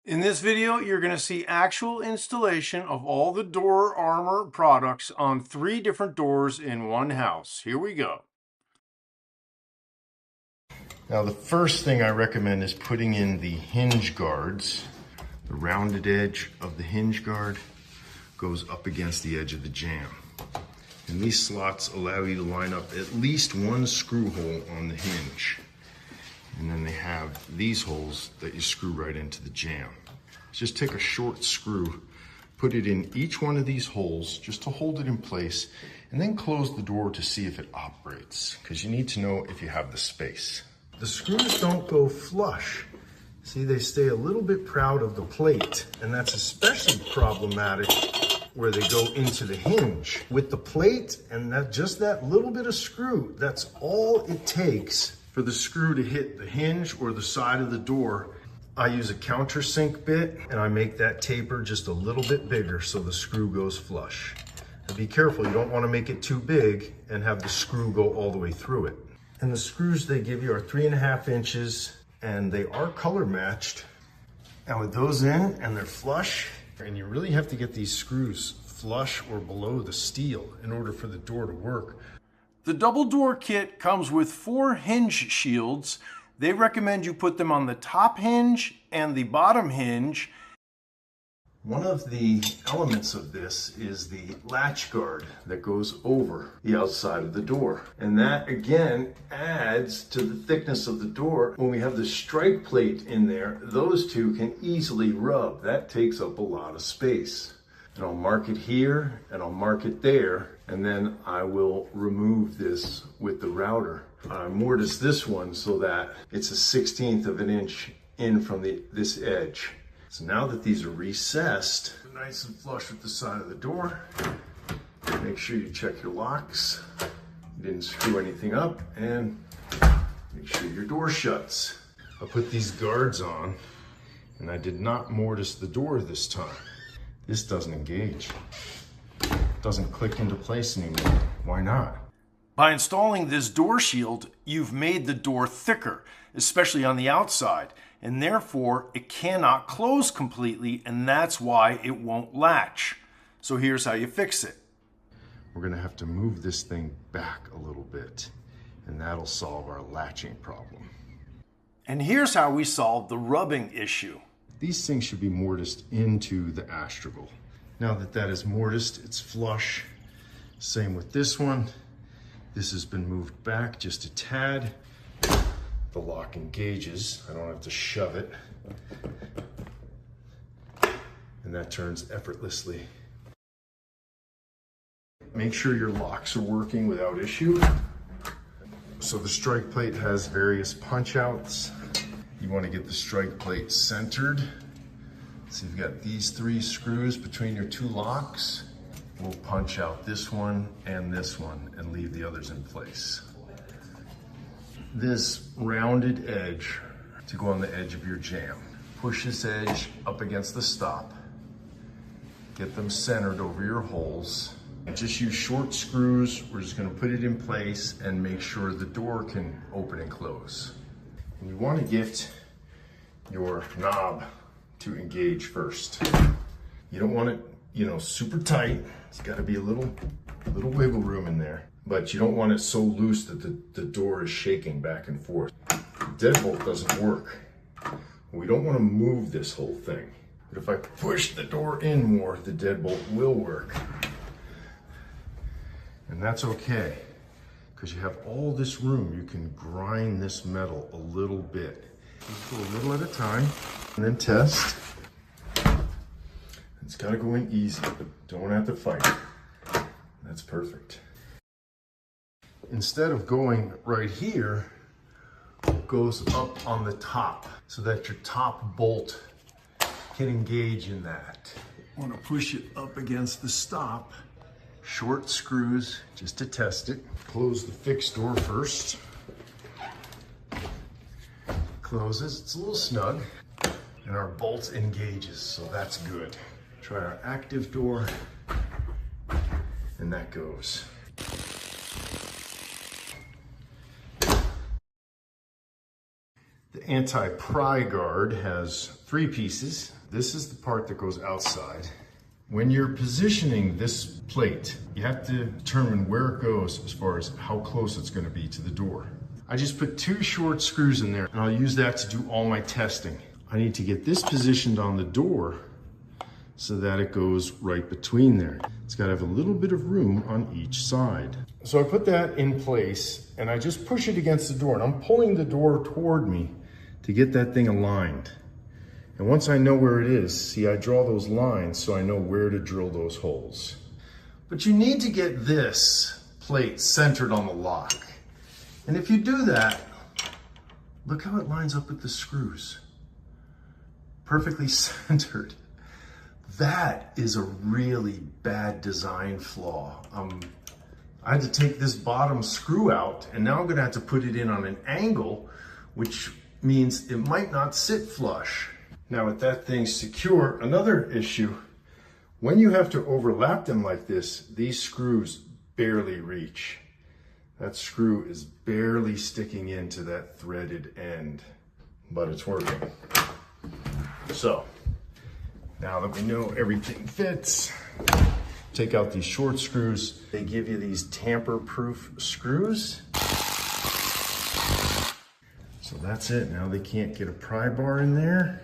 In this video, you're going to see actual installation of all the door armor products on 3 different doors in one house. Here we go. Now the first thing I recommend is putting in the hinge guards. The rounded edge of the hinge guard goes up against the edge of the jamb. And these slots allow you to line up at least one screw hole on the hinge. And then they have these holes that you screw right into the jamb. Just take a short screw, put it in each one of these holes just to hold it in place, and then close the door to see if it operates, because you need to know if you have the space. The screws don't go flush. See, they stay a little bit proud of the plate, and that's especially problematic where they go into the hinge. With the plate and just that little bit of screw, that's all it takes for the screw to hit the hinge or the side of the door. I use a countersink bit and I make that taper just a little bit bigger so the screw goes flush. And be careful, you don't want to make it too big and have the screw go all the way through it. And the screws they give you are 3.5 inches and they are color matched. And with those in and they're flush, and you really have to get these screws flush or below the steel in order for the door to work. The double door kit comes with 4 hinge shields. They recommend you put them on the top hinge and the bottom hinge. One of the elements of this is the latch guard that goes over the outside of the door. And that again adds to the thickness of the door. When we have the strike plate in there, those two can easily rub. That takes up a lot of space. And I'll mark it here and I'll mark it there. And then I will remove this with the router. I mortise this one so that it's a 1/16 of an inch in from this edge. So now that these are recessed, nice and flush with the side of the door, make sure you check your locks, you didn't screw anything up, and make sure your door shuts. I put these guards on, and I did not mortise the door this time. This doesn't engage. It doesn't click into place anymore. Why not? By installing this door shield, you've made the door thicker, especially on the outside, and therefore it cannot close completely, and that's why it won't latch. So here's how you fix it. We're gonna have to move this thing back a little bit, and that'll solve our latching problem. And here's how we solve the rubbing issue. These things should be mortised into the astragal. Now that that is mortised, it's flush. Same with this one. This has been moved back just a tad. The lock engages. I don't have to shove it. And that turns effortlessly. Make sure your locks are working without issue. So the strike plate has various punch outs. You want to get the strike plate centered. So you've got these 3 screws between your 2 locks. We'll punch out this one and leave the others in place. This rounded edge to go on the edge of your jamb. Push this edge up against the stop. Get them centered over your holes. And just use short screws. We're just gonna put it in place and make sure the door can open and close. And you wanna get your knob to engage first. You don't want it, super tight. It's gotta be a little wiggle room in there. But you don't want it so loose that the door is shaking back and forth. The deadbolt doesn't work. We don't want to move this whole thing. But if I push the door in more, the deadbolt will work. And that's okay, because you have all this room. You can grind this metal a little bit. Just go a little at a time, and then test. It's got to go in easy, but don't have to fight. That's perfect. Instead of going right here, it goes up on the top so that your top bolt can engage in that. Want to push it up against the stop. Short screws just to test it. Close the fixed door first. Closes, it's a little snug. And our bolt engages, so that's good. Try our active door, and that goes. The The anti-pry guard has 3 pieces. This is the part that goes outside. When you're positioning this plate, you have to determine where it goes as far as how close it's going to be to the door. I just put 2 short screws in there, and I'll use that to do all my testing. I need to get this positioned on the door so that it goes right between there. It's got to have a little bit of room on each side. So I put that in place, and I just push it against the door, and I'm pulling the door toward me to get that thing aligned. And once I know where it is, see, I draw those lines so I know where to drill those holes. But you need to get this plate centered on the lock. And if you do that, look how it lines up with the screws. Perfectly centered. That is a really bad design flaw. I had to take this bottom screw out, and now I'm gonna have to put it in on an angle, which means it might not sit flush. Now with that thing secure, another issue, when you have to overlap them like this, these screws barely reach. That screw is barely sticking into that threaded end, but it's working. So, now that we know everything fits, take out these short screws. They give you these tamper-proof screws. So that's it. Now they can't get a pry bar in there.